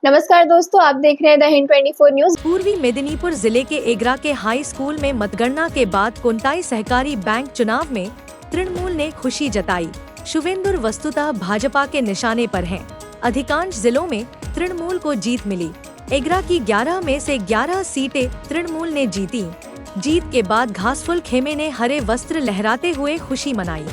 नमस्कार दोस्तों, आप देख रहे हैं द हिंद 24 न्यूज। पूर्वी मेदिनीपुर जिले के एगरा के हाई स्कूल में मतगणना के बाद कुंटाई सहकारी बैंक चुनाव में तृणमूल ने खुशी जताई। शुवेंदुर वस्तुतः भाजपा के निशाने पर हैं। अधिकांश जिलों में तृणमूल को जीत मिली। एगरा की 11 में से 11 सीटें तृणमूल ने जीती। जीत के बाद घासफुल खेमे ने हरे वस्त्र लहराते हुए खुशी मनाई।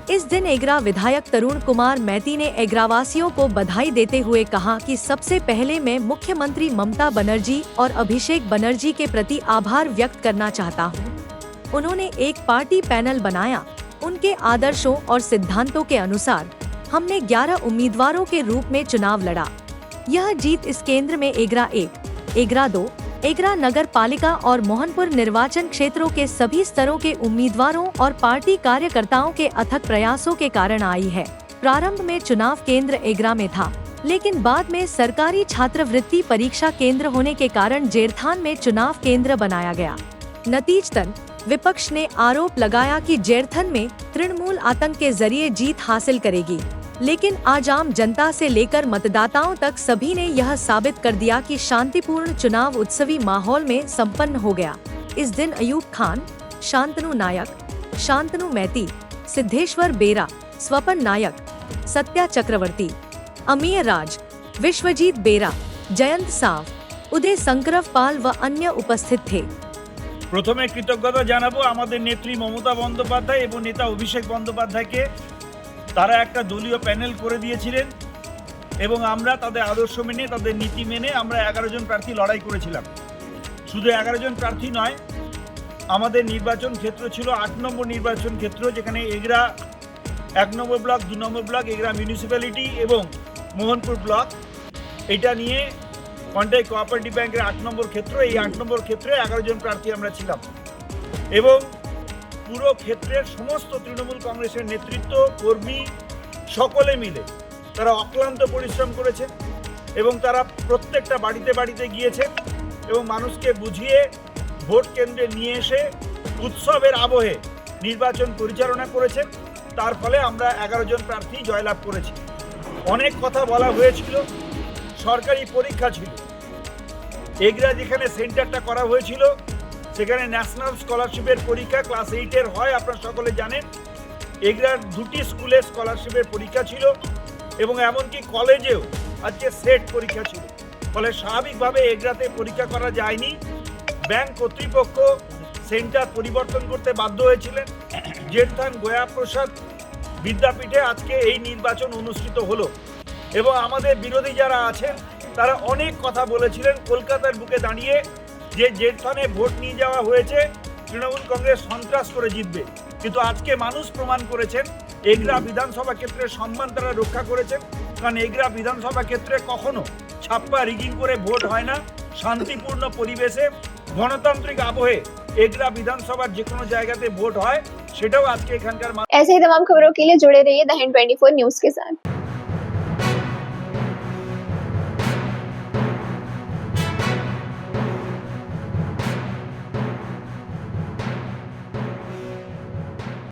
इस दिन एगरा विधायक तरुण कुमार मैती ने एगरावासियों को बधाई देते हुए कहा कि सबसे पहले मैं मुख्यमंत्री ममता बनर्जी और अभिषेक बनर्जी के प्रति आभार व्यक्त करना चाहता हूं। उन्होंने एक पार्टी पैनल बनाया। उनके आदर्शों और सिद्धांतों के अनुसार हमने 11 उम्मीदवारों के रूप में चुनाव लड़ा। यह जीत इस केंद्र में एगरा 1, एगरा 2, एगरा नगर पालिका और मोहनपुर निर्वाचन क्षेत्रों के सभी स्तरों के उम्मीदवारों और पार्टी कार्यकर्ताओं के अथक प्रयासों के कारण आई है। प्रारंभ में चुनाव केंद्र एगरा में था, लेकिन बाद में सरकारी छात्रवृत्ति परीक्षा केंद्र होने के कारण जेरथान में चुनाव केंद्र बनाया गया। नतीजतन विपक्ष ने आरोप लगाया कि जेरथन में तृणमूल आतंक के जरिए जीत हासिल करेगी, लेकिन आज आम जनता से लेकर मतदाताओं तक सभी ने यह साबित कर दिया कि शांतिपूर्ण चुनाव उत्सवी माहौल में संपन्न हो गया। इस दिन अयूब खान, शांतनु नायक, शांतनु मैती, सिद्धेश्वर बेरा, स्वपन नायक, सत्या चक्रवर्ती, अमीय राज, विश्वजीत बेरा, जयंत साव, उदय संकरव पाल व अन्य उपस्थित थे। प्रथमे कृतज्ञता जानाबो आमादेर नेत्री ममता बंदोपाध्याय एवं नेता अभिषेक बंदोपाध्याय के। তারা একটা দলীয় প্যানেল করে দিয়েছিলেন এবং আমরা তাদের আদর্শ মেনে তাদের নীতি মেনে আমরা 11 জন প্রার্থী লড়াই করেছিলাম। শুধু 11 জন প্রার্থী নয়, আমাদের নির্বাচন ক্ষেত্র ছিল 8 নম্বর নির্বাচন ক্ষেত্র, যেখানে এগরা 1 নম্বর ব্লক, 2 নম্বর ব্লক, এগরা মিউনিসিপ্যালিটি এবং মোহনপুর ব্লক। এটা নিয়ে কন্টাই কোঅপারেটিভ ব্যাংকের 8 নম্বর ক্ষেত্র, এই 8 নম্বর ক্ষেত্রে 11 জন প্রার্থী আমরা ছিলাম এবং পুরো ক্ষেত্রের সমস্ত তৃণমূল কংগ্রেসের নেতৃত্ব, কর্মী সকলে মিলে তারা অক্লান্ত পরিশ্রম করেছে এবং তারা প্রত্যেকটা বাড়িতে বাড়িতে গিয়েছে এবং মানুষকে বুঝিয়ে ভোট কেন্দ্রে নিয়ে এসে উৎসবের আবহে নির্বাচন পরিচালনা করেছেন। তার ফলে আমরা 11 জন প্রার্থী জয়লাভ করেছি। অনেক কথা বলা হয়েছিল, সরকারি পরীক্ষা ছিল। এগরা যেখানে সেন্টারটা করা হয়েছিল সেখানে ন্যাশনাল স্কলারশিপের পরীক্ষা ক্লাস 8-এর হয়, আপনারা সকলে জানেন। এগরার 2টি স্কুলে স্কলারশিপের পরীক্ষা ছিল এবং এমনকি কলেজেও আজকে সেট পরীক্ষা ছিল। ফলে স্বাভাবিকভাবে এগরাতে পরীক্ষা করা যায়নি। ব্যাংক কর্তৃপক্ষ সেন্টার পরিবর্তন করতে বাধ্য হয়েছিলেন। জেরথান গয়াপ্রসাদ বিদ্যাপীঠে আজকে এই নির্বাচন অনুষ্ঠিত হলো এবং আমাদের বিরোধী যারা আছেন তারা অনেক কথা বলেছিলেন কলকাতার বুকে দাঁড়িয়ে যে যেখানে ভোট নিয়ে যাওয়া হয়েছে তৃণমূল কংগ্রেস সন্ত্রাস করে জিতবে, কিন্তু আজকে মানুষ প্রমাণ করেছেন এগরা বিধানসভা ক্ষেত্রে সম্মান তারা রক্ষা করেছেন। কারণ এগরা বিধানসভা ক্ষেত্রে কখনো ছাপ্পা রিগিং করে ভোট হয় না। শান্তিপূর্ণ পরিবেশে গণতান্ত্রিক আবহে এগরা বিধানসভার যে কোনো জায়গাতে ভোট হয়, সেটাও আজকে এখানকার। ऐसे ही तमाम खबरों के लिए जुड़े रहिए द हिंद 24 न्यूज के साथ।